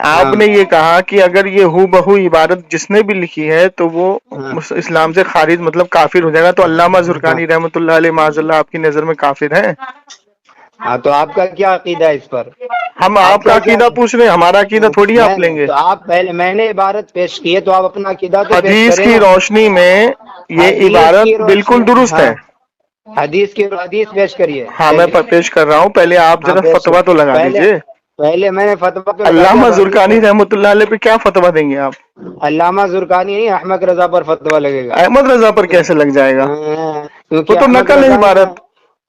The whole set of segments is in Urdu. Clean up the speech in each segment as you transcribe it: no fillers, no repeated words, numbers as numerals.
آپ نے یہ کہا کہ اگر یہ ہو بہو عبارت جس نے بھی لکھی ہے تو وہ اسلام سے خارج مطلب کافر ہو جائے گا، تو علامہ زرقانی رحمۃ اللہ علیہ معاذ اللہ آپ کی نظر میں کافر ہیں؟ ہاں تو آپ کا کیا عقیدہ ہے اس پر؟ ہم آپ کا عقیدہ پوچھ رہے ہیں، ہمارا عقیدہ تھوڑی آپ لیں گے۔ تو آپ پہلے میں نے عبارت پیش کی ہے تو آپ اپنا عقیدہ تو پیش حدیث کریں کی نا۔ روشنی میں یہ حدیث عبارت کی روشنی- بالکل درست ہاں، ہے۔ حدیث پیش کریے۔ ہاں میں پیش کر رہا ہوں، پہلے آپ ہاں ذرا پیش فتویٰ تو لگا دیجئے۔ پہلے میں نے فتویٰ تو لگا دیا، علامہ اب حدیث زرقانی رحمۃ اللہ علیہ پہ کیا فتویٰ دیں گے آپ؟ علامہ زرقانی نہیں، احمد رضا پر فتویٰ لگے گا۔ احمد رضا پر کیسے لگ جائے گا؟ کیونکہ وہ تو احمد نقل ہے رضا عبارت،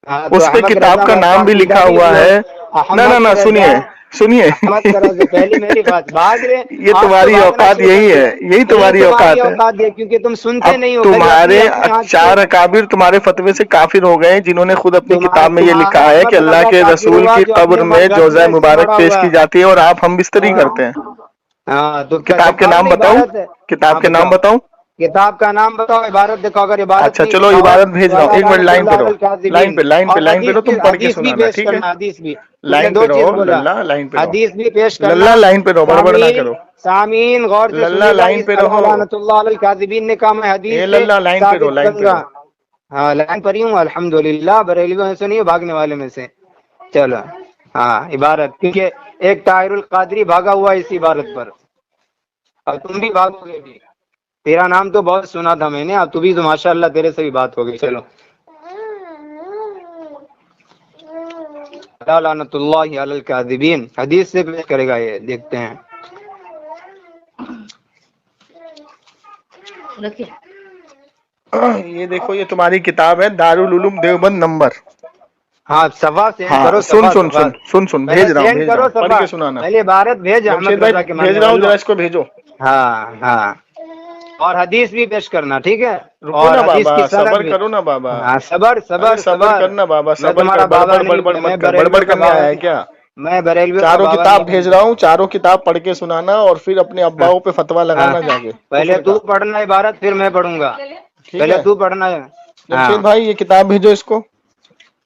ہاں، تو اس پہ احمد کتاب رضا کا نام بھی عقیدہ لکھا ہوا وہ ہے۔ نہ احمد سنیے رضا سنیے احمد رضا پہلی میری بات بھاگ رہے، یہ آپ تو تمہاری بھاگنا اوقات شروع یہی کر ہے، دیں۔ یہی تمہاری اوقات ہے۔ ہے کیونکہ تم سنتے اب نہیں ہو، خالی تمہارے اپنی آنکھ سے- چار اکابر تمہارے فتوے سے کافر ہو گئے، جنہوں نے خود اپنی کتاب میں یہ لکھا تمہارا ہے کہ احمد اللہ رضا کے کافر رسول ہوا کی جو قبر اپنے میں گھر جوزہ میں مبارک مڑا پیش ہوا کی جاتی ہے اور آپ ہم بستری کرتے ہیں۔ ہاں تو کتاب کے دکھاؤ نام نا بتاؤں؟ عبارت ہے۔ کتاب ہاں کے نام بتاؤں؟ کتاب کا نام بتاؤ، عبارت دکھاؤ، اگر عبارت اچھا نہیں چلو دکھاؤ عبارت بھیج تو رہا ہوں، اللہ ایک منٹ لعنت لائن پہ اللہ علی رہو، الکاذبین۔ لائن اور پہ رہو، تم پڑھ کے حدیث بھی سنانا، پیش ٹھیک ہے؟ کرنا، حدیث بھی تم نے لائن دو پہ چیز رہو بولا، للہ، لائن پہ رہو حدیث بھی پیش کرنا۔ للہ، لائن پہ رہو، بڑبڑ نہ کرو۔ سامعین غور سے للہ سنیے گا، لائن اس پہ اللہ رہو، لعنت اللہ علی الکاذبین نے کہا میں حدیث اے سے للہ لائن پہ رہو، ثابت لائن کروں پہ گا۔ رہو۔ ہاں لائن پر ہی ہوں الحمدللہ، بریلوی میں سے نہیں بھاگنے والے میں سے۔ چلو ہاں عبارت، کیونکہ ایک طاہر القادری بھاگا ہوا ہے اس عبارت پر، اور تم بھی بھاگو گے بھی۔ تیرا نام تو بہت سنا تھا میں نے، اب تو بھی تو ماشاءاللہ تیرے سے بھی بات ہو گئی۔ چلو لعنت اللہ علی الکاذبین، حدیث سے پیش کرے گا، یہ دیکھتے ہیں۔ یہ دیکھو، یہ تمہاری کتاب ہے دارالعلوم دیوبند نمبر۔ ہاں صفحہ سینڈ ہاں کرو، سن صفحہ سن صفحہ سن سن پہلے بھیج رہا سینڈ کرو، ہوں، پڑھ صفحہ کے سنانا۔ پہلے عبارت بھیج جمشید احمد بھائی رضا کے بھیج ماننے رہا ہوں، ذرا والوں۔ اس کو بھیجو۔ ہاں ہاں، اور حدیث بھی پیش کرنا، ٹھیک ہے؟ رکو اور نا حدیث بابا، کی سند صبر بھی۔ کرو نا بابا۔ ہاں صبر ارے صبر صبر صبر، کرنا بابا، میں صبر کر، تمہارا بابا بڑبڑ نہیں، بڑبڑ میں مت کر، بڑبڑ بریلویوں کا کرنے بابا آیا ہے نہیں، کیا؟ میں بریلویوں کا چاروں بابا کتاب نہیں بھیج بنتا۔ رہا ہوں، چاروں کتاب پڑھ کے سنانا، اور پھر اپنے ہاں اباؤں پہ فتویٰ ہاں، لگانا جا کے پہلے کفر تو کا۔ پڑھنا عبارت، پھر میں پڑھوں گا، ٹھیک پہلے ہے تو پڑھنا ہے۔ ہاں جمشید بھائی، یہ کتاب بھیجو اس کو،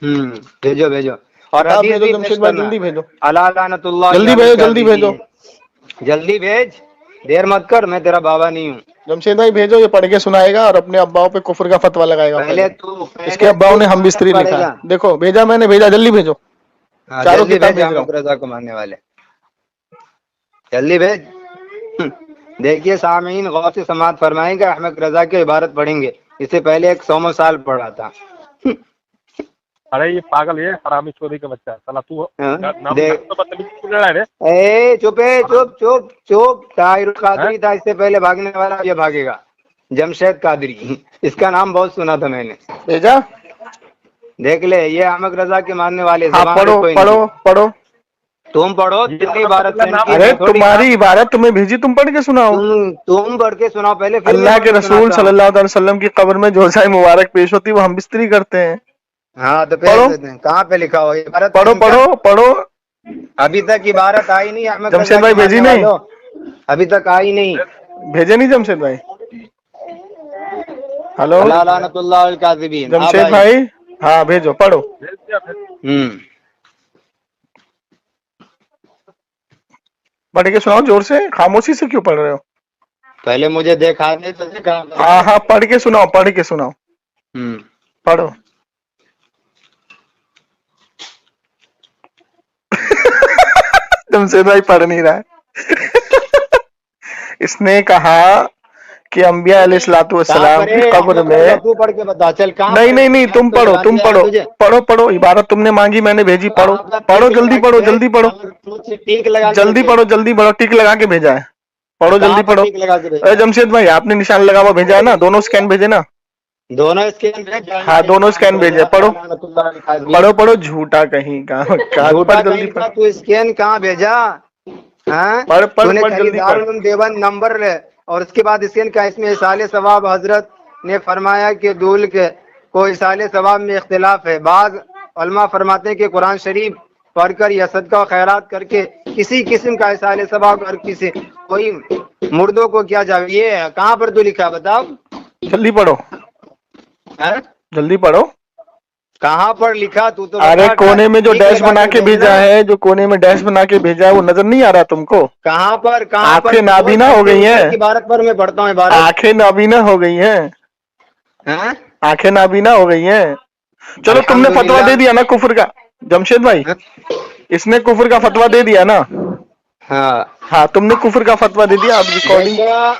بھیجو بھیجو، اور کتاب حدیث بھیجو بھی جمشید پیش بھائی، کرنا۔ جلدی بھیجو، اللہ لعنت اللہ جلدی علی بھیجو، جلدی بھیجو۔ الکاذبین، جلدی بھیج، دیر مت کر، میں تیرا بابا نہیں ہوں۔ جمشید بھائی بھیجو، یہ پڑھ کے سنائے گا اور اپنے اباؤں پہ کفر کا فتویٰ لگائے گا پہلے۔ اس کے اباؤں نے ہم عبارت بستری پڑھے لکھا گا۔ ہے، دیکھو بھیجا میں نے، بھیجا، جلدی بھیجو، ہاں چاروں جلدی کتاب بھیج بھیج رہا احمد ہوں۔ رضا کو ماننے والے، جلدی بھیج۔ دیکھیے سامعین غور سے سماعت فرمائیں گے، احمد رضا کی عبارت پڑھیں گے، اس سے پہلے ایک 100 سال پڑھا تھا۔ ارے یہ پاگل ہے، حرامی چوری کا بچہ، سلا تو دیکھ، تو بدتمیزی کیوں لڑا رہے اے چپ ہے، چپ چپ چپ، طاہر ہیں؟ القادری تھا اس سے پہلے بھاگنے والا، یہ بھاگے گا، جمشید قادری، اس کا نام بہت سنا تھا میں نے۔ بھیجا؟ دیکھ لے، یہ احمد رضا کے ماننے والے، ہاں زبان پہ پڑھو کوئی پڑھو نہیں۔ پڑھو۔ تم پڑھو، یہ تم نے رحمت عبارت اللہ سینڈ نام کی، ہے، ارے میں تھوڑی نا۔ تمہاری عبارت تمہیں بھیجی، تم پڑھ کے سناؤ۔ تم پڑھ کے سناؤ پہلے، پھر میں اللہ پڑھ کے کے رسول سناتا صلی ہوں۔ اللہ علیہ وسلم کی قبر میں جوزہ مبارک پیش ہوتی، وہ ہم بستری کرتے ہیں۔ ہاں تو پڑھو پیش دیتے ہیں، کہاں پہ لکھا ہو عبارت پڑھو سینڈ کر۔ پڑھو پڑھو۔ ابھی تک عبارت آئی نہیں احمد جمشید رضا بھائی کے بھیجی ماننے نہیں؟ والوں، ابھی تک آئی نہیں۔ بھیجے نہیں جمشید بھائی؟ ہلو اللہ لعنت اللہ الکاذبین، ہاں جمشید بھائی۔ بھائی، ہاں بھیجو، پڑھو۔ بھیج دیا پھر۔ پڑھ کے سناؤ زور سے، خاموشی سے کیوں پڑھ رہے ہو؟ پہلے مجھے دیکھا نہیں تو دیکھا۔ ہاں ہاں پڑھ کے سناؤ، پڑھ کے سناؤ، پڑھو۔ جمشید بھائی پڑھ نہیں رہا ہے۔ اس نے کہا کہ انبیاء علیہ الصلوۃ کہاں والسلام پر کی ہے قبر احمد میں، رضا؟ تو پڑھ کے بتا، چل کہاں پر نہیں ہے؟ نہیں نہیں، تم تو پڑھو، جوان تم دے رہا پڑھو، تجھے، پڑھو پڑھو، عبارت تم نے مانگی، میں نے بھیجی، پڑھو وہاں پر پڑھو، ٹیک جلدی لگا کے پڑھو، بھیج، جلدی پڑھو، اور مجھ سے ٹیک لگا کے جلدی بھیج۔ پڑھو، جلدی پڑھو، ٹک لگا کے بھیجا ہے، پڑھو کہاں جلدی پر پڑھو۔ ٹیک لگا کے اے بھیجا؟ جمشید بھائی، آپ نے نشان لگا ہوا بھیجا ہے نا، دونوں سکین بھیجے نا؟ دونوں اسکین بھیج، ہاں دونوں سکین بھیجے، پڑھو لعنت اللہ الکاذبین۔ پڑھو پڑھو، جھوٹا کہیں کا، جھوٹا پڑھ جلدی کہیں پڑھ، کا، تو اسکین کہاں بھیجا؟ ہاں پڑھ تو پڑھ نے پڑھ، خالی جلدی پڑھ۔ دارالعلوم دیوبند نمبر لے، اور اس کے بعد اسکین کا، اس میں اصال ثواب حضرت نے فرمایا کہ دول کے کو اصال ثواب میں اختلاف ہے، بعض علماء فرماتے ہیں کہ قرآن شریف پڑھ کر یا صدقہ و خیرات کر کے کسی قسم کا اصال ثواب، اور کسی کوئی مردوں کو کیا جائے، یہ کہاں پر تو لکھا بتاؤ؟ جلدی پڑھو، ہاں؟ جلدی پڑھو۔ کہاں پر لکھا تو ارے بتا، کونے میں جو ٹھیک ڈیش لگا بنا کے بھیجنا۔ بھیجا ہے، جو کونے میں ڈیش بنا کے بھیجا ہے وہ نظر نہیں آ رہا تم کو؟ کہاں پر آنکھیں نابینا ہو گئی ہیں، عبارت پر میں پڑھتا ہوں عبارت۔ آنکھیں نابینا ہو گئی ہیں، ہاں؟ آنکھیں نابینا ہو گئی ہیں۔ چلو تم نے فتویٰ دے دیا نا کفر کا جمشید بھائی، اس نے کفر کا فتویٰ دے دیا نا؟ ہاں ہاں تم نے کفر کا فتویٰ دے دیا۔ اب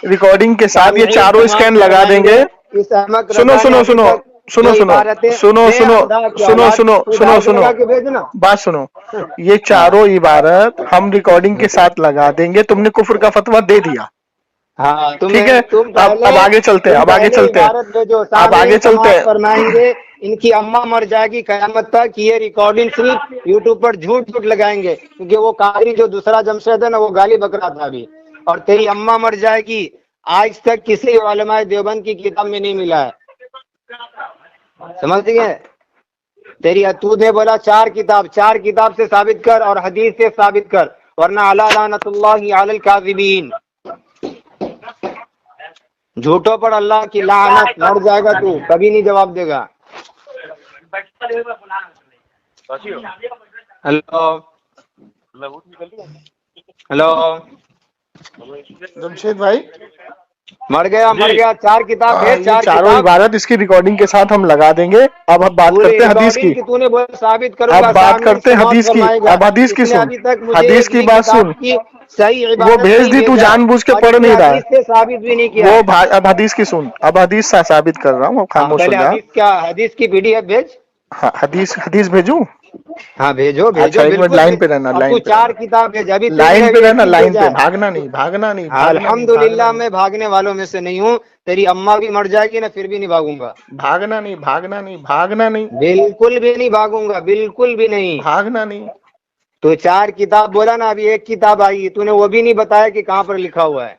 ریکارڈنگ کے ساتھ یہ سامعین چاروں سماعت اسکین لگا دیں گے۔ اس احمد سنو رضا نے سنو ابھی سنو تک سنو جو سنو عبارتیں سنو بے سنو خدا کی سنو اولاد، سنو تو سنو ڈاک سنو لگا کے بھیجنا۔ بات سنو، یہ چاروں عبارت ہم ریکارڈنگ کے ساتھ لگا دیں گے۔ تم نے کفر کا فتویٰ دے دیا، ہاں ٹھیک ہے؟ تم اب آگے چلتے ہیں، تم اب آگے پہلے چلتے ہیں، عبارت بھیجو، اب آگے سامعین چلتے سماعت ہیں۔ فرمائیں گے ان کی اماں مر جائے گی قیامت تک کہ یہ ریکارڈنگ صرف یوٹیوب پر جھوٹ جھوٹ لگائیں گے، کیونکہ وہ قاری جو دوسرا جمشید ہے نا وہ گالی بکرا تھا ابھی، اور تیری اماں مر جائے گی۔ آج تک کسی علماء دیوبند کی کتاب میں نہیں ملا ہے، سمجھ گئے؟ تیری تو نے بولا چار کتاب سے ثابت کر اور حدیث سے ثابت کر، ورنہ علی لعنت اللہ علی الکاذبین، جھوٹوں پر اللہ کی لعنت، مر جائے گا تو کبھی نہیں جواب دے گا۔ ہلو ہلو جمشید بھائی مر گیا، چار کتاب بھیج، یہ چار چاروں کتاب عبارت اس کی ریکارڈنگ کے ساتھ ہم لگا دیں گے۔ اب ہم بات پورے کرتے ہیں حدیث ریکارڈنگ کی، تو نے بولا ثابت کروں اب گا، بات سامعین کرتے ہیں سماعت حدیث کی۔ فرمائے گا۔ اب حدیث کی اس نے سن، ابھی تک مجھے حدیث ایک کی بھی بات کتاب سن۔ کی صحیح وہ عبارت بھیج نہیں دی، تو بھیجا، جان بوجھ کے اور پڑھ اس نے نہیں رہا حدیث سے ثابت بھی نہیں کیا۔ اب حدیث کی سن، اب حدیث ثابت کر رہا ہوں، اب ہاں خاموش ہو پہلے جا۔ حدیث کی پی ڈی ایف بھیج۔ ہاں، حدیث بھیجوں؟ ہاں بھیجو اچھا ایک منٹ بالکل لائن بھیج۔ پہ رہنا، اب تو لائن پہ چار رہنا، کتاب بھیج، ابھی تیرے لائن پہ ایک رہنا، ہی لائن بھیجا پہ، ہے۔ بھاگنا نہیں، بھاگنا نہیں، بھاگنا نہیں، بھاگنا الحمدللہ نہیں، میں بھاگنے والوں میں سے نہیں ہوں، تیری اماں بھی مر جائے گی نا پھر بھی نہیں بھاگوں گا، بھاگنا نہیں، بھاگنا نہیں، بھاگنا نہیں، بالکل بھی نہیں بھاگوں گا، بالکل بھی نہیں۔ بھاگنا نہیں۔ تو چار کتاب بولا نا، ابھی ایک کتاب آئی، تو نے وہ بھی نہیں بتایا کہ کہاں پر لکھا ہوا ہے۔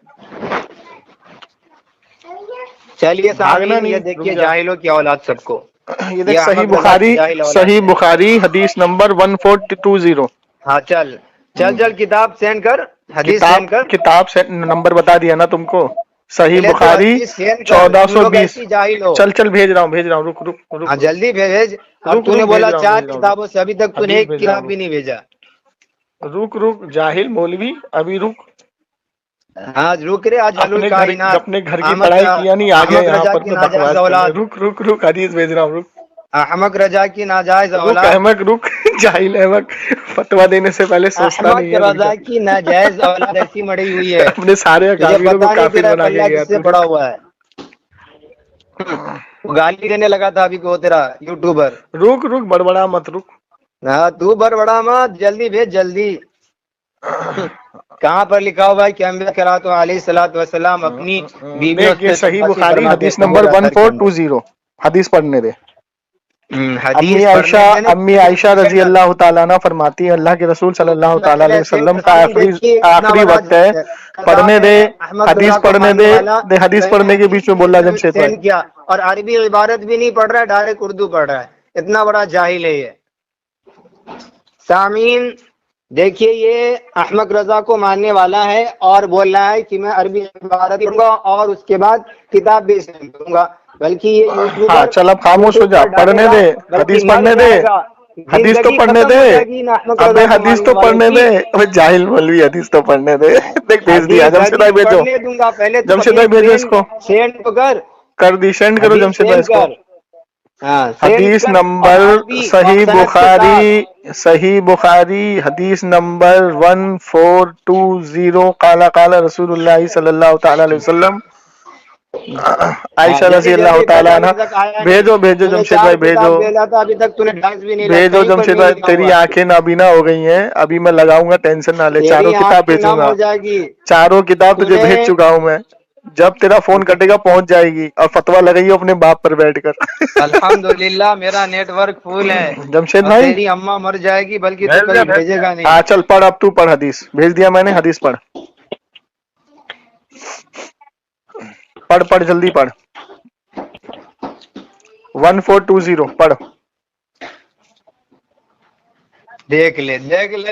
چلیے بھاگنا سامعین، یہ نہیں، دیکھیے رک جا۔ جاہلوں کی اولاد سب کو، یہ دیکھ، صحیح احمد رضا کی بخاری، جاہل اولاد صحیح ہے۔ بخاری حدیث نمبر 1420۔ ہاں چل کتاب سینڈ کر، حدیث کتاب سینڈ کر، کتاب سے نمبر بتا دیا نا تم کو، صحیح پہلے تو بخاری حدیث سینڈ کر، تم لوگ 1420۔ ایسی جاہل ہو۔ چل بھیج رہا ہوں، رک رک رک ہاں رک جلدی بھیج، اور رک تو نے رک بھیج بولا رہا ہوں، چار بھیج رہا ہوں، کتابوں سے، ابھی تک تو نے حدیث ایک بھیج رہا کتاب ہوں، بھی نہیں بھیجا۔ رک جاہل مولوی، ابھی رک۔ ہاں رک رہے، آج حلول کائنات اپنے گھر کی پڑھائی کیا نہیں، آ گیا احمد یہاں رضا پر کی تو ناجائز بکواس کرنے۔ اولاد، رک حدیث بھیج رہا ہوں، رک احمد رضا کی ناجائز رک اولاد، احمد، رک جاہل احمد، فتویٰ دینے سے پہلے سوچتا احمد نہیں ہے، رک رضا جا۔ کی ناجائز اولاد ایسی مڑی ہوئی ہے، اپنے سارے تجھے اکابروں کو پتا نہیں کافر تیرا بنا کے پلہ گیا کس سے تو، پڑا رک ہوا ہے۔ وہ گالی دینے لگا تھا ابھی کو تیرا یوٹیوبر۔ رک بڑبڑا مت، رک۔ ہاں تو بڑا مت، جلدی بھیج جلدی۔ کہاں پر لکھا ہوا ہے کہ انبیاء کرام علیہ الصلوۃ والسلام اپنی بیویوں دیکھ، یہ سے صحیح چپاسی بخاری فرماتے حدیث تھے؟ نمبر بول اثر کے اندر 1420، حدیث پڑھنے دے۔ حدیث پڑھنے دینے، امی عائشہ رضی اللہ تعالیٰ عنہ فرماتی ہیں، اللہ کے رسول صلی اللہ تعالیٰ علیہ وسلم کا آخری وقت ہے، پڑھنے دے، احمد رضا حدیث کو پڑھنے ماننے دے، والا حدیث میں نے پڑھنے کے حدیث بیچ میں بول رہا جمشید بھائی۔ سینڈ کیا، اور عربی عبارت بھی نہیں پڑھ رہا ہے، ڈائریکٹ اردو پڑھ رہا ہے، اتنا بڑا جاہل ہے یہ۔ سامعین دیکھیے، یہ احمد رضا کو ماننے والا ہے اور بول رہا ہے کہ میں عربی عبارت پڑھوں گا اور اس کے بعد کتاب بھی سینڈ کروں گا، بلکہ یہ ہاں یوٹیوبر چل اب خاموش ہو یوٹیوب جا، پر ڈالے پڑھنے گا دے، بلکہ حدیث مر پڑھنے دے، جائے گا، حدیث تو زندگی پڑھنے ختم دے، ہو جائے گی نا احمد ابے رضا کو حدیث ماننے تو والوں پڑھنے کی۔ دے، ابے جاہل مولوی، حدیث تو پڑھنے دے۔ دیکھ بھیج دیا، جمشید بھائی حدیث بھیجو، پڑھنے دوں گا، پہلے تو جمشید اپنی بھائی بھیجو اس اسکرین کو، سینڈ تو کر، کر دی، سینڈ کرو حدیث جمشید بھائی سینڈ اس کو۔ کر، ہاں سینڈ حدیث کر، اور نمبر عربی اور سند کے ساتھ۔ صحیح بخاری حدیث نمبر 1420، قال رسول اللہ صلی اللہ تعالی علیہ وسلم، عائشہ رضی جلدی اللہ جلدی بھیج، تعالیٰ عنہ۔ ابھی تک آیا نہیں، بھیجو تو نے جمشید 4 بھائی بھیجو، کتاب بھیجا تھا، ابھی تک تو نے ڈھنگ بھی نہیں لایا، بھیجو کہیں پر جمشید نہیں بھائی، لکھا تیری ہوا، آنکھیں نابینا ہو گئی ہیں، ابھی میں لگاؤں گا، ٹینشن نہ لے، چاروں تیری کتاب آنکھیں بھیجوں نم گا، ہو جائے گی۔ چاروں کتاب تو تجھے نے بھیج چکا ہوں میں، جب تیرا فون کٹے گا پہنچ جائے گی، اور فتویٰ لگائیے اپنے باپ پر بیٹھ کر۔ الحمدللہ میرا نیٹ ورک فل ہے، جمشید اور بھائی تیری اماں مر جائے گی بلکہ تو بھیج دیا، کبھی بھیجے گا نہیں۔ ہاں چل پڑھ، اب تو پڑھ، حدیث بھیج دیا میں نے، حدیث پڑھ، پڑھ جلدی پڑھ، 1420 پڑھ۔ دیکھ لے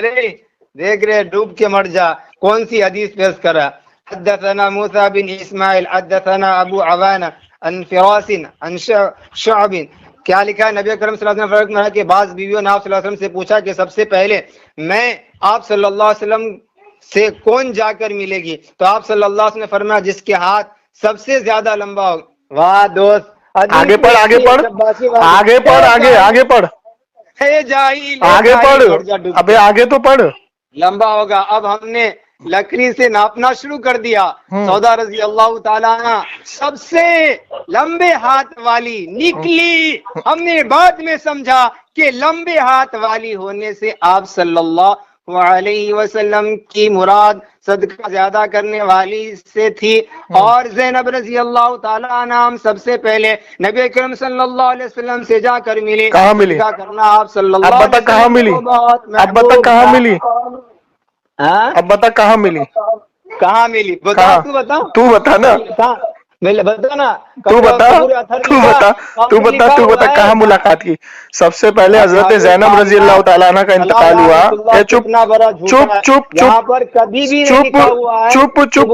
رے، دیکھ رے، ڈوب کے مر جا، کون سی حدیث پیش کرا؟ حدثنا موسى بن اسماعيل حدثنا ابو عوانة عن فراس عن شعب کیا لکھا ہے؟ نبی اکرم صلی اللہ علیہ وسلم نے کہ بعض بیویوں نے آپ صلی اللہ علیہ وسلم سے پوچھا کہ سب سے پہلے میں آپ صلی اللہ علیہ وسلم سے کون جا کر ملے گی؟ تو آپ صلی اللہ علیہ وسلم نے فرمایا جس کے ہاتھ سب سے زیادہ لمبا ہو۔ واہ دوست، آگے پڑھ آگے پڑھ آگے پڑھ آگے پڑھ آگے پڑھ، ابے آگے تو پڑھ۔ لمبا ہوگا۔ اب ہم نے لکڑی سے ناپنا شروع کر دیا۔ سودا رضی اللہ تعالیٰ عنہ سب سے لمبے ہاتھ والی نکلی۔ ہم نے بعد میں سمجھا کہ لمبے ہاتھ والی ہونے سے آپ صلی اللہ علیہ وسلم کی مراد صدقہ زیادہ کرنے والی سے تھی، اور زینب رضی اللہ تعالیٰ عنہ ہم سب سے پہلے نبی اکرم صلی اللہ علیہ وسلم سے جا کر ملے۔ کہاں ملی؟ صدقہ کرنا آپ صلی اللہ اب علیہ بتا وسلم کہاں ملی؟ اب بتا کہاں ملی؟ اب بتا کہاں ملی؟ کہاں ملی؟ بتا، تو بتا، تو بتا نا، بتا نا، تو بتا کہاں ملاقات کی؟ سب سے پہلے حضرت زینب رضی اللہ تعالیٰ عنہ کا انتقال ہوا۔ چپ چپ چپ چپ چپ چپ چپ،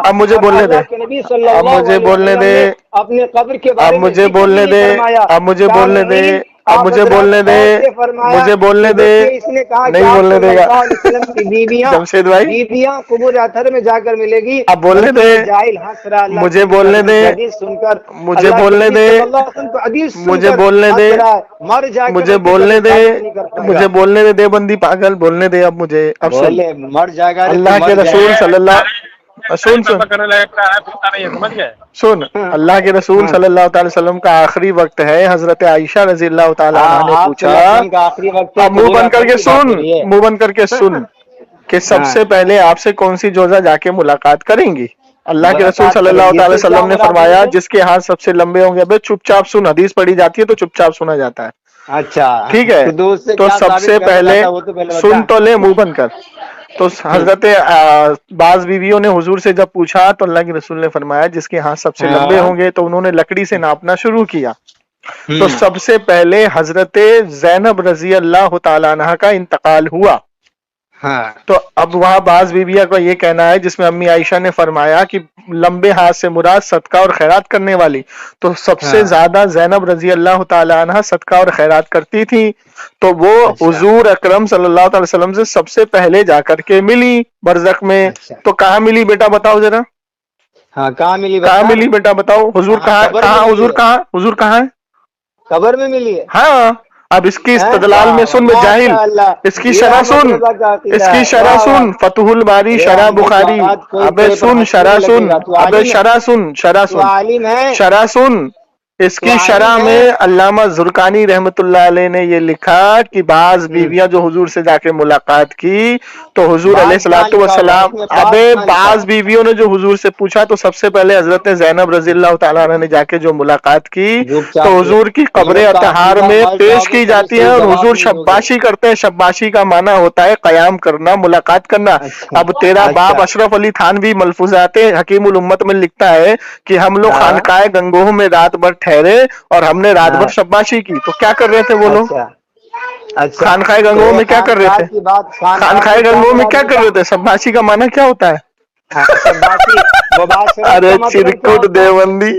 اب مجھے بولنے دے، اب مجھے بولنے دے، اپنے قبر کے اب بارے میں مجھے بولنے دے، اب مجھے بولنے دے، اب مجھے بولنے دے، مجھے بولنے دے، نہیں بولنے دے گا جمشید بھائی، بیویاں قبور اطہر میں جا کر ملے گی۔ اب بولنے دے، مجھے بولنے دے، مجھے بولنے دے، مجھے بولنے دے، مجھے بولنے دے، مجھے بولنے دے، دیوبندی پاگل، بولنے دے اب مجھے۔ اب سن، مر جائے گا اللہ کے رسول صلی اللہ، سن سن، اللہ کے رسول صلی اللہ تعالی وسلم کا آخری وقت ہے۔ حضرت عائشہ رضی اللہ تعالیٰ عنہ نے پوچھا، اب منہ بند کر کے سن، منہ بند کر کے سن، کہ سب سے پہلے آپ سے کون سی جوزہ جا کے ملاقات کریں گی؟ اللہ کے رسول صلی اللہ تعالی وسلم نے فرمایا جس کے ہاتھ سب سے لمبے ہوں گے۔ ابے چپ چاپ سن، حدیث پڑھی جاتی ہے تو چپ چاپ سنا جاتا ہے۔ اچھا ٹھیک ہے، تو سب سے پہلے سن تو لے، منہ بند کر۔ تو حضرت بعض بیویوں نے حضور سے جب پوچھا تو اللہ کے رسول نے فرمایا جس کے ہاتھ سب سے لمبے ہوں گے، تو انہوں نے لکڑی سے ناپنا شروع کیا۔ تو سب سے پہلے حضرت زینب رضی اللہ تعالیٰ عنہ کا انتقال ہوا۔ تو اب وہاں بعض بیویاں کا یہ کہنا ہے جس میں امی عائشہ نے فرمایا کہ لمبے ہاتھ سے مراد صدقہ اور خیرات کرنے والی، تو سب سے زیادہ زینب رضی اللہ تعالی عنہ صدقہ اور خیرات کرتی تھی، تو وہ حضور اکرم صلی اللہ علیہ وسلم سے سب سے پہلے جا کر کے ملی برزخ میں۔ تو کہاں ملی بیٹا بتاؤ ذرا، کہاں ملی؟ کہاں ملی بیٹا بتاؤ؟ حضور کہاں، حضور کہاں، حضور کہاں ہے؟ قبر میں ملی ہے۔ ہاں، اب اس کی استدلال میں سن، میں جاہل، اس کی شرح سن، اس کی شرح سن، فتح الباری شرح بخاری، ابے سن شرح سن، ابے شرح سن، شرح سن، شرح سن، اس کی شرح میں علامہ زرقانی رحمت اللہ علیہ نے یہ لکھا کہ بعض بیویاں جو حضور سے جا کے ملاقات کی تو حضور علیہ الصلوۃ والسلام، ابے بعض بیویوں نے جو حضور سے پوچھا تو سب سے پہلے حضرت زینب رضی اللہ تعالیٰ عنہ نے جا کے جو ملاقات کی تو حضور کی قبر اطہار میں پیش کی جاتی ہے، اور حضور شباشی کرتے ہیں۔ شباشی کا معنی ہوتا ہے قیام کرنا، ملاقات کرنا۔ اب تیرا باپ اشرف علی تھانوی ملفوظات حکیم الامت میں لکھتا ہے کہ ہم لوگ خانقاہ گنگوہ میں رات بھر ٹھہرے اور ہم نے رات بھر شباشی کی۔ تو کیا کر رہے تھے وہ لوگ؟ خانقاہ گنگوہ میں کیا کر رہے تھے؟ خانقاہ گنگوہ میں کیا کر رہے تھے؟ شباشی کا معنی کیا ہوتا ہے؟ ارے چرکٹ دیوبندی،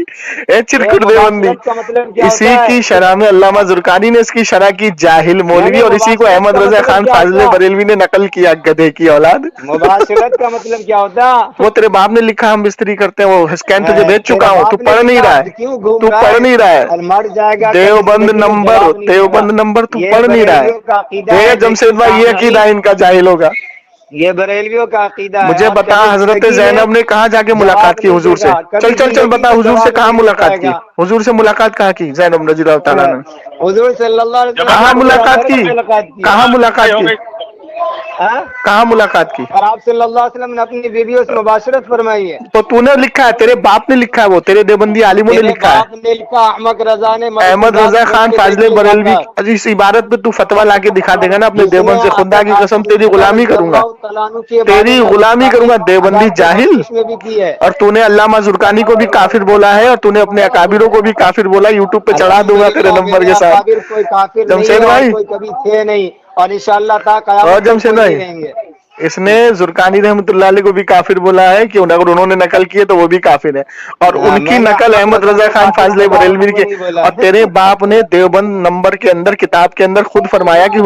اے چرکٹ دیوبندی، اسی کی شرح میں علامہ زرقانی نے اس کی شرح کی جاہل مولوی، اور اسی کو احمد رضا خان فاضل بریلوی نے نقل کیا، گدھے کی اولاد۔ مباشرت کا مطلب کیا ہوتا؟ وہ تیرے باپ نے لکھا، ہم بستری کرتے ہیں، وہ اسکین تجھے بھیج چکا ہوں، تو پڑھ نہیں رہا ہے، تو پڑھ نہیں رہا ہے۔ دیوبند نمبر، دیوبند نمبر تو پڑھ نہیں رہا ہے۔ جمشید بھائی یہ عقیدہ ان کا جاہل ہوگا، یہ بریلویوں کا عقیدہ ہے۔ مجھے بتا حضرت زینب نے کہاں جا کے ملاقات کی حضور سے؟ چل چل چل بتا، حضور سے کہاں ملاقات کی؟ حضور سے ملاقات کہاں کی زینب رضی اللہ تعالیٰ نے؟ حضور صلی اللہ علیہ وسلم کہاں ملاقات کی؟ کہاں ملاقات کی؟ کہاں ملاقات کی؟ اور آپ صلی اللہ علیہ وسلم نے اپنی بیویوں سے مباشرت فرمائی ہے۔ تو تو نے لکھا ہے، تیرے باپ نے لکھا ہے، وہ تیرے دیوبندی عالموں نے لکھا ہے، احمد رضا نے، احمد رضا خان فاضل بریلوی۔ اس عبارت پہ تو فتویٰ لا کے دکھا دے گا نا اپنے دیوبند سے، خدا کی قسم تیری غلامی کروں گا، تیری غلامی کروں گا دیوبندی جاہل۔ اور تو نے علامہ زرقانی کو بھی کافر بولا ہے، اور تو نے اپنے اکابروں کو بھی کافر بولا، یوٹیوب پہ چڑھا دوں گا تیرے نمبر کے ساتھ۔ کوئی کافر جمشید بھائی کبھی تھے نہیں، اور انشاءاللہ تا قیامت جمشید بھائی، اس نے زرقانی رحمتullah علیہ کو بھی کافر بولا ہے کہ اگر انہوں نے نقل کیے تو وہ بھی کافر ہے، اور ان کی نقل احمد رضا خان فاضل بریلوی کی، اور تیرے باپ نے دیوبند نمبر کے اندر کتاب کے اندر خود فرمایا کہ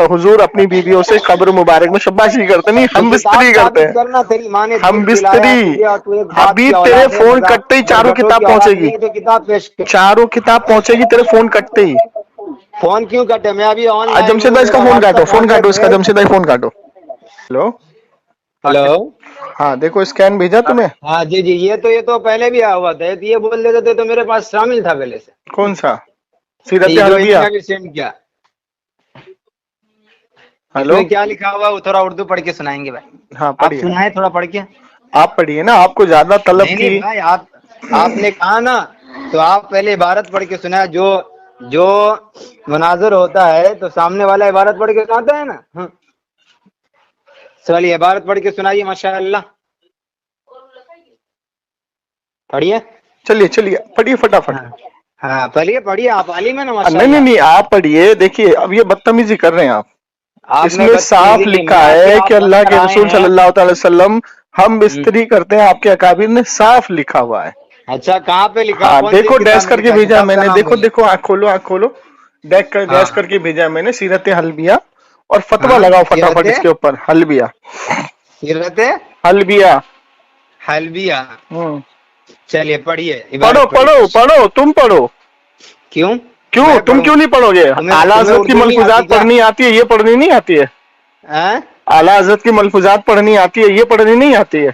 حضور اپنی بیویوں سے قبر مبارک میں شباشی کرتے نہیں، ہم بستری کرتے ہیں، ہم بستری۔ ابھی تیرے فون کٹتے ہی چاروں کتاب پہنچے گی، چاروں کتاب پہنچے گی تیرے فون کٹتے ہی۔ فون کیوں کٹے؟ میں ابھی آن لائن جمشید بھائی اس کا فون کاٹو، فون کاٹو اس کا، جمشید بھائی فون کاٹو۔ ہلو ہلو، ہاں دیکھو اسکین بھیجا تمہیں؟ ہاں جی جی، یہ تو پہلے بھی آیا ہوا تھا، یہ بول دیتے تھے تو میرے پاس شامل تھا پہلے سے۔ کون سا؟ سیرت یہ جو حلبیہ؟ انہوں نے ابھی سینڈ کیا، اس ہلو میں کیا لکھا ہوا ہے وہ تھوڑا اردو پڑھ کے سنائیں گے بھائی؟ ہاں آپ پڑھیے، سنائیں تھوڑا پڑھ کے۔ آپ پڑھیے نا، آپ کو زیادہ طلب نہیں کی۔ نہیں بھائی، آپ نے کہا نا تو آپ پہلے عبارت پڑھ کے سنا، جو مناظر ہوتا ہے تو سامنے والا عبارت پڑھ کے سناتا ہے نا۔ چلیے عبارت پڑھ کے سنائیے، ماشاء اللہ پڑھیے۔ چلیے پڑھیے فٹافٹ۔ ہاں پڑھیے، آپ عالم ہے نا ماشاء نہیں اللہ۔ نہیں آپ پڑھیے، دیکھیے اب یہ بدتمیزی کر رہے ہیں آپ۔ آپ اس نے میں صاف بدتمیزی کی، لکھا میں ہے آپ کہ اللہ کے بندر آئے رسول صلی ہیں۔ اللہ تعالی وسلم ہم بستری کرتے ہیں، آپ کے اکابر نے صاف لکھا ہوا ہے۔ اچھا کہاں پہ لکھا؟ ہاں کون سی دیکھو کتاب ڈیش میں کر کے لکھا؟ بھیجا کتاب میں کا نے، نام دیکھو بولے۔ آنکھ کھولو، ڈیش کر کے بھیجا میں نے، سیرت حلبیہ، اور فتویٰ ہاں لگاؤ سیرت فٹافٹ اس کے اوپر، حلبیہ حلبیہ۔ حلبیہ۔ چلیے پڑھیے، پڑھو عبارت پڑھو پڑھیے۔ پڑھو، تم پڑھو۔ کیوں کیوں میں تم پڑھوں؟ کیوں نہیں پڑھو گے؟ اعلیٰ تمہیں حضرت کی اردو نہیں آتی ملفوظات کیا؟ پڑھنی آتی ہے، یہ پڑھنی نہیں آتی ہے؟ ہاں؟ اعلیٰ حضرت کی ملفوظات پڑھنی آتی ہے، یہ پڑھنی نہیں آتی ہے؟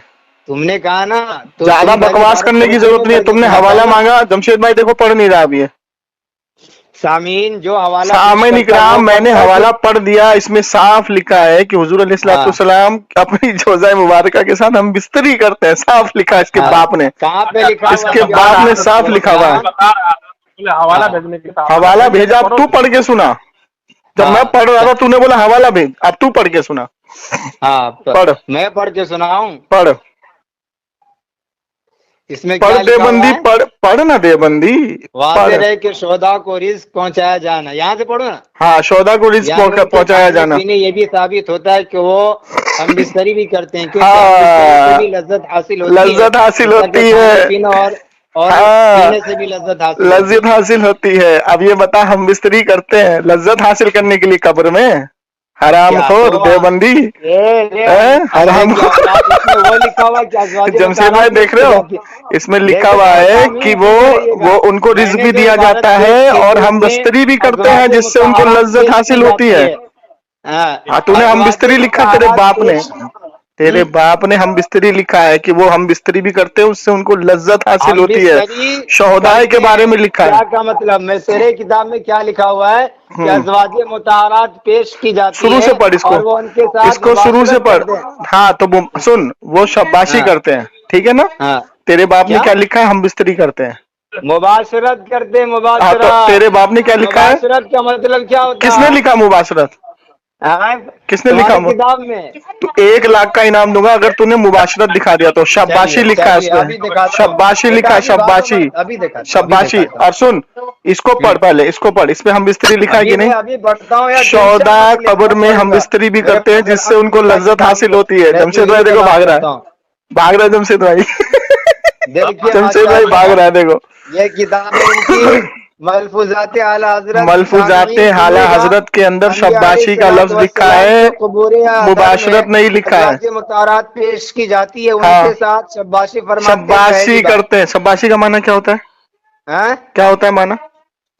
تم نے کہا نا تو زیادہ تم پہلے بکواس عبارت کرنے پڑھو، کی پھر ضرورت میں نہیں ہے، پڑھ کے تم نے سناتا ہوں حوالہ نا۔ مانگا، جمشید بھائی دیکھو پڑھ نہیں رہا اب یہ۔ سامعین جو حوالہ پیش سامعین کرتا ہے اکرام، وہ میں نے پڑھتا ہے حوالہ پڑھ دیا، اس میں صاف لکھا ہے کہ حضور علیہ الصلوۃ ہاں والسلام اپنی جوزہ مبارکہ کے ساتھ ہم بستری کرتے ہیں، صاف لکھا ہے اس کے ہاں، باپ نے، کہاں پہ لکھا اس ہوا کے ابھی باپ نے آپ صاف لکھا ہوا ہے۔ حوالہ بھیجنے کی حوالہ بھیجا، اب تو پڑھ کے سنا، جب میں پڑھ رہا تھا تو نے بولا حوالہ بھیج، اب تو پڑھ کے سنا۔ ہاں پڑھ میں پڑھ کے سناؤں؟ پڑھ اس میں پڑھ کیا لکھا ہوا دیوبندی، ہے؟ پڑھ نا دیوبندی، واضح پڑھ۔ رہے کہ شہداء کو رزق پہنچایا جانا، یہاں سے پڑھو نا۔ ہاں شہداء کو رزق یعنی ان کے پہنچایا کھانے جانا۔ پینے یہ بھی ثابت ہوتا ہے کہ وہ ہم بستری بھی کرتے ہیں، کیونکہ ہم بستری سے ہاں بھی لذت حاصل ہوتی ہے، لذت حاصل جیسا کہ ہوتی کھانے ہے، پینا اور ہاں پینے سے بھی لذت حاصل ہوتی لذت ہے۔ حاصل ہوتی ہے۔ اب یہ بتا، ہم بستری کرتے ہیں لذت حاصل کرنے کے لیے قبر میں؟ حرام کیا خور تو دیوبندی، اندھے حرام کی خور۔ اولاد، اس میں وہ لکھا ہوا کہ ازواج جمشید بھائی مطہرات پیش دیکھ کی رہے ہو، جاتی ہے۔ اس میں لکھا دیکھو ہوا میرے ہے سامنے کہ سنتے رہیے گا، وہ ان کو میں رزق نے بھی جو دیا عبارت جاتا پیش ہے کی اور کہ اس ہم میں بستری بھی کرتے ہیں ازواج جس سے ان کو مطہرات لذت پیش کی حاصل ہوتی جاتی ہے۔ ہے۔ ہاں، ہاں تو نے ہم ازواج بستری لکھا تیرے مطہرات باپ نے، پیش تیرے باپ نے ہم بستری لکھا ہے کہ وہ ہم بستری بھی کرتے ہیں، اس سے ان کو لذت حاصل ہم ہوتی ہے۔ بستری شہداء کے کرتے بارے ہیں، میں لکھا ہے۔ کیا کا مطلب؟ میں تیرے کتاب میں کیا لکھا ہوا ہے کہ ازواج مطہرات پیش کی جاتی شروع ہے سے پڑھ اس اور کو، وہ ان کے اس ساتھ کو شروع سے مباشرت پڑھ۔ کرتے ہیں۔ ہاں تو سن، وہ شباشی ہاں کرتے ہیں، ٹھیک ہے نا؟ ہاں، تیرے باپ نے کیا کیا لکھا ہے؟ ہم بستری کرتے ہیں۔ مباشرت کرتے، ہاں تو مباشرت، تیرے باپ نے کیا لکھا ہے؟ مباشرت کا مطلب کیا ہوتا کس نے ہے؟ لکھا مباشرت؟ ہاں، کس نے لکھا؟ تمہاری کتاب میں۔ تو 1,00,000 کا انعام دوں گا اگر تو نے مباشرت دکھا دیا تو۔ شباشی چلیے لکھا ہے اس چلیے پہ، ابھی دکھاتا ہوں، شباشی بیٹا لکھا ہے، ابھی باتوں شباشی، مت، ابھی دکھاتا ہوں، ابھی شباشی۔ دکھاتا اور سن، اس کو ہوں۔ پڑھ پہلے، اس کو پڑھ، اس پہ ہم بستری لکھا ہے ابھی کہ میں نہیں؟ ابھی بڑھتا ہوں یا ٹینشن شہداء مت لے، قبر میں پڑھوں ہم گا۔ بستری بھی میرے کرتے ہیں پاس جس سے ان کو الحمدللہ لذت کتاب حاصل ہوتی ہے۔ میں جمشید پوری بھائی دیکھو بھاگ تلاوت رہا کرتا ہوں۔ ہے، بھاگ رہا ہے جمشید بھائی، دیکھیے جمشید بھائی بھاگ ماشاءاللہ، رہا ہے دیکھو۔ یہ کتاب ہے ان کی، ملفوظات اعلی حضرت، ملفوظات سامعین اعلی سنیے گا۔ حضرت کے اندر انبیاء علیہ شباشی کا الصلوۃ لفظ لکھا والسلام ہے، کے قبور ادھر میں مباشرت نہیں لکھا ہے۔ ازواج مطہرات پیش کی جاتی ہے، ان ہاں کے ساتھ شباشی فرماتے ہیں، پہلی شباشی بات۔ کرتے ہیں۔ شباشی کا معنی کیا ہوتا ہے؟ ہاں، کیا ہوتا ہے معنی؟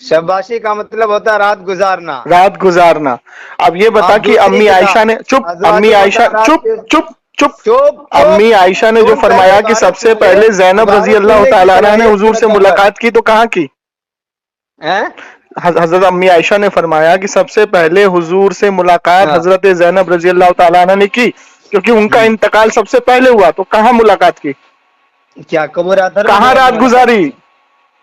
شباشی کا مطلب ہوتا ہے رات گزارنا۔ رات گزارنا۔ اب یہ بتا اب کہ دوسری امی عائشہ کتاب نے، چپ ازواج امی عائشہ، مطہرات چپ پیش، چپ چپ، چپ چپ، امی عائشہ نے جو سن پہلے فرمایا کہ سب عبارت سے سن لے، پہلے زینب رضی عبارت اللہ سننے کی تعالیٰ عنہ نے صلاحیت حضور سے سیرت انور۔ ملاقات کی تو کہاں کی؟ ہیں؟ حضرت امی عائشہ نے فرمایا کہ سب سے پہلے حضور سے ملاقات ہاں، حضرت زینب رضی اللہ تعالیٰ عنہ نے کی، کیونکہ ان کا انتقال سب سے پہلے ہوا، تو کہاں ملاقات کی؟ کیا قبور ادھر میں کہاں رات ملاقات گزاری؟ کی؟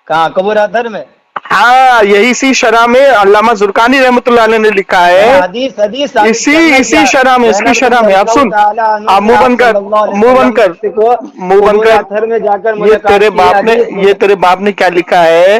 کہاں قبور ادھر میں؟ ہاں یہی سی شرح میں علامہ زرقانی رحمت اللہ علیہ نے لکھا میں ہے، حدیث ثابت کرنا اسی کیا شرح میں، اس کی زینب شرح رضی میں اب اللہ سن، تعالی عنہ آپ نے منہ آپ بند کر، صلی اللہ علیہ منہ بند کر، وسلم کو منہ بند قبور کر۔ اطہر میں جا کر یہ ملاقات تیرے کی، باپ نے، حدیث میں یہ تیرے باپ نے کیا لکھا ہے؟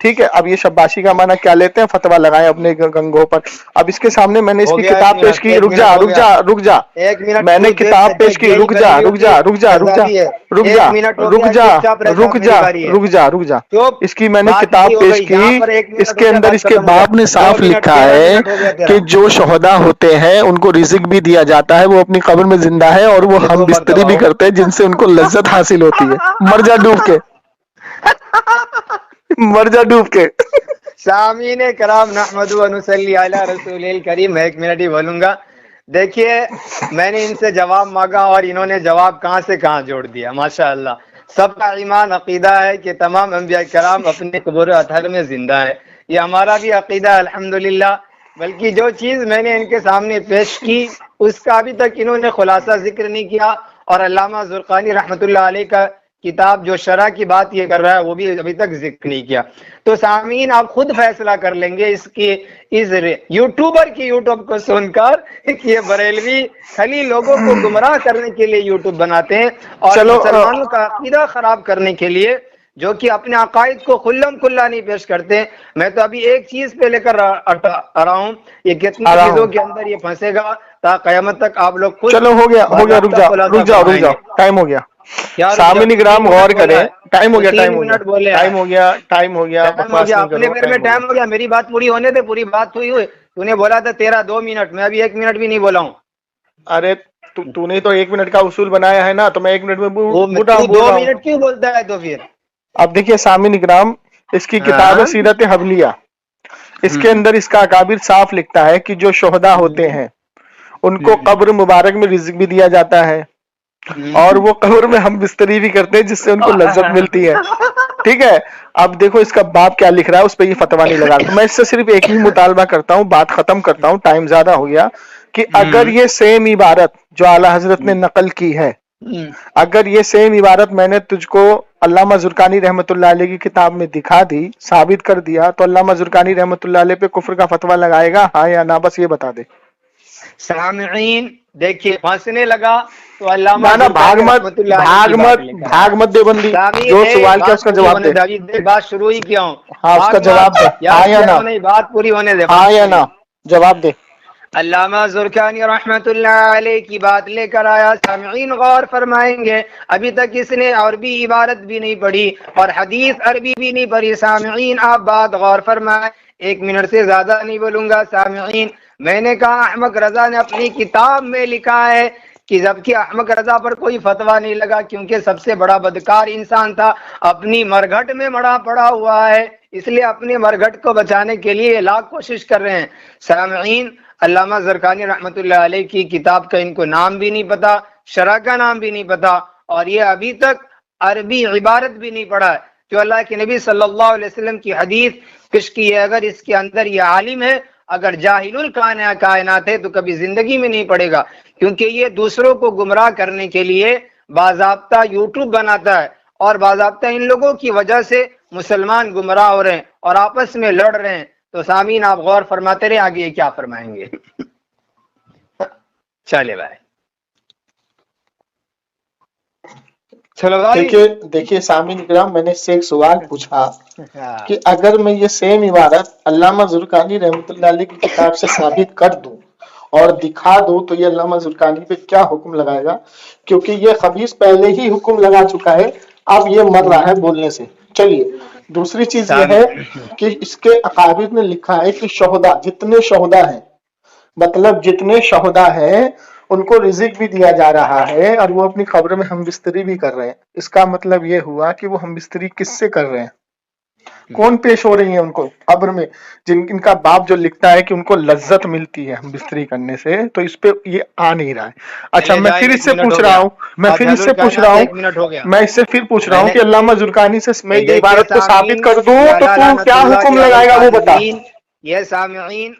ٹھیک ہے. اب یہ شباشی کا معنی کیا لیتے ہیں, فتوا لگائیں اپنے گنگوں پر. اب اس کے سامنے میں نے اس کی کتاب پیش کی. رک جا رک جا رک جا, میں نے کتاب پیش کی. رک جا رک جا رک جا رک جا رک جا رک جا رک جا رک جا رک جا. اس کی میں نے کتاب پیش کی. اس کے اندر اس کے باپ نے صاف لکھا ہے کہ جو شہداء ہوتے ہیں ان کو رزق بھی دیا جاتا ہے, وہ اپنی قبر میں زندہ ہے, اور وہ ہم بستری بھی کرتے ہیں جن سے ان کو لذت حاصل ہوتی ہے. مر جا ڈوب کے, مر جا ڈوب کے. سامعین کرام نحمد و نصلی علی رسول الکریم. میں ایک منٹ ہی بولوں گا. دیکھیے میں نے ان سے جواب مانگا اور انہوں نے جواب کہاں سے کہاں جوڑ دیا. ماشاءاللہ سب کا ایمان عقیدہ ہے کہ تمام انبیاء کرام اپنے قبور اطہر میں زندہ ہے. یہ ہمارا بھی عقیدہ ہے الحمدللہ. بلکہ جو چیز میں نے ان کے سامنے پیش کی اس کا ابھی تک انہوں نے خلاصہ ذکر نہیں کیا, اور علامہ زرقانی رحمۃ اللہ علیہ کا کتاب جو شرح کی بات یہ کر رہا ہے وہ بھی ابھی تک ذکر نہیں کیا. تو سامعین آپ خود فیصلہ کر لیں گے اس کی, اس یوٹیوبر کی یوٹیوب کو سن کر کہ یہ بریلوی خالی لوگوں کو گمراہ کرنے کے لیے یوٹیوب بناتے ہیں اور مسلمانوں کا عقیدہ خراب کرنے کے لیے, جو کہ اپنے عقائد کو کھلم کھلا نہیں پیش کرتے. میں تو ابھی ایک چیز پہ لے کر آ رہا ہوں, یہ کتنی چیزوں کے اندر یہ پھنسے گا تا قیامت تک آپ لوگ خود. چلو ہو گیا رک جاؤ رک جاؤ رک جاؤ, ٹائم ہو گیا. سامعین کرام غور کریں, ٹائم ہو گیا ٹائم ہو گیا ٹائم ہو گیا ٹائم ہو گیا. اپنے بارے میں ٹائم ہو گیا. میری بات پوری ہونے دے, پوری بات ہوئی ہوئی. تو نے بولا تھا تیرا 2 منٹ, میں ابھی 1 منٹ بھی نہیں بولا ہوں. ارے تو نے تو 1 منٹ کا اصول بنایا ہے نا, تو میں 1 منٹ میں 2 منٹ کیوں بولتا ہے تو پھر. اب دیکھیے سامعین کرام, اس کی کتاب ہے سیرت حبلیہ. اس کے اندر اس کا اکابر صاف لکھتا ہے کہ جو شہداء ہوتے ہیں ان کو قبر مبارک میں رزق بھی دیا جاتا ہے, اور وہ قبر میں ہم بستری بھی کرتے ہیں جس سے ان کو لذت ملتی ہے. ٹھیک ہے. اب دیکھو اس کا باپ کیا لکھ رہا ہے, اس پہ یہ فتوا نہیں لگا. تو میں اس سے صرف ایک ہی مطالبہ کرتا ہوں, بات ختم کرتا ہوں, ٹائم زیادہ ہو گیا, کہ اگر یہ سیم عبارت جو اعلیٰ حضرت نے نقل کی ہے, اگر یہ سیم عبارت میں نے تجھ کو علامہ زرقانی رحمۃ اللہ علیہ کی کتاب میں دکھا دی, ثابت کر دیا, تو علامہ زرقانی رحمۃ اللہ علیہ پہ کفر کا فتوا لگائے گا ہاں یا نہ؟ بس یہ بتا دے. سامعین دیکھیے پھنسنے لگا تو علامہ بھاگ مت دیوبندی, جو سوال کیا اس کا جواب دے. بات شروع ہی کیا ہوں, ہاں اس کا جواب دے, ہاں یا نہ, بات پوری ہونے دے, ہاں یا نہ, جواب دے. علامہ زرقانی رحمت اللہ علیہ کی بات لے کر آیا. سامعین غور فرمائیں گے, ابھی تک اس نے عربی عبارت بھی نہیں پڑھی اور حدیث عربی بھی نہیں پڑھی. سامعین آپ بات غور فرمائیں, 1 منٹ سے زیادہ نہیں بولوں گا. سامعین میں نے کہا احمد رضا نے اپنی کتاب میں لکھا ہے کہ جبکہ احمد رضا پر کوئی فتویٰ نہیں لگا کیونکہ سب سے بڑا بدکار انسان تھا, اپنی مرگھٹ میں مڑا پڑا ہوا ہے, اس لیے اپنے مرگھٹ کو بچانے کے لیے لاکھ کوشش کر رہے ہیں. سامعین علامہ زرقانی رحمت اللہ علیہ کی کتاب کا ان کو نام بھی نہیں پتا, شرح کا نام بھی نہیں پتا, اور یہ ابھی تک عربی عبارت بھی نہیں پڑھا ہے جو اللہ کے نبی صلی اللہ علیہ وسلم کی حدیث پیش کی ہے. اگر اس کے اندر یہ عالم ہے, اگر جاہل الکائنات ہے تو کبھی زندگی میں نہیں پڑے گا, کیونکہ یہ دوسروں کو گمراہ کرنے کے لیے باضابطہ یوٹیوب بناتا ہے, اور باضابطہ ان لوگوں کی وجہ سے مسلمان گمراہ ہو رہے ہیں اور آپس میں لڑ رہے ہیں. تو سامعین آپ غور فرماتے رہے, آگے کیا فرمائیں گے. چلے بھائی, چلو بھائی. دیکھیے سامعین کرام, میں نے اس سے ایک سوال پوچھا کہ اگر میں یہ سیم عبارت علامہ زرقانی رحمۃ اللہ علیہ کی کتاب سے ثابت کر دوں اور دکھا دوں تو یہ علامہ زرقانی پہ کیا حکم لگائے گا؟ کیونکہ یہ خبیث پہلے ہی حکم لگا چکا ہے, اب یہ مر رہا ہے بولنے سے. چلیے دوسری چیز یہ ہے کہ اس کے اکابر نے لکھا ہے کہ شہداء, جتنے شہداء ہیں, مطلب جتنے شہداء ہیں ان کو رزق بھی دیا جا رہا ہے اور وہ اپنی قبر میں ہم بستری بھی کر رہے ہیں. اس کا مطلب یہ ہوا کہ وہ ہم بستری کس سے کر رہے ہیں, کون پیش ہو رہی ہیں ان کو قبر میں, ان کا باپ جو لکھتا ہے کہ ان کو لذت ملتی ہے ہم بستری کرنے سے, تو اس پہ یہ آ نہیں رہا ہے. اچھا میں پھر اس سے پوچھ رہا ہوں, میں اس سے پھر پوچھ رہا ہوں کہ علامہ زرقانی سے میں یہ عبارت کو ثابت کر دوں تو کیا حکم لگائے گا وہ بتا. یہ سامعین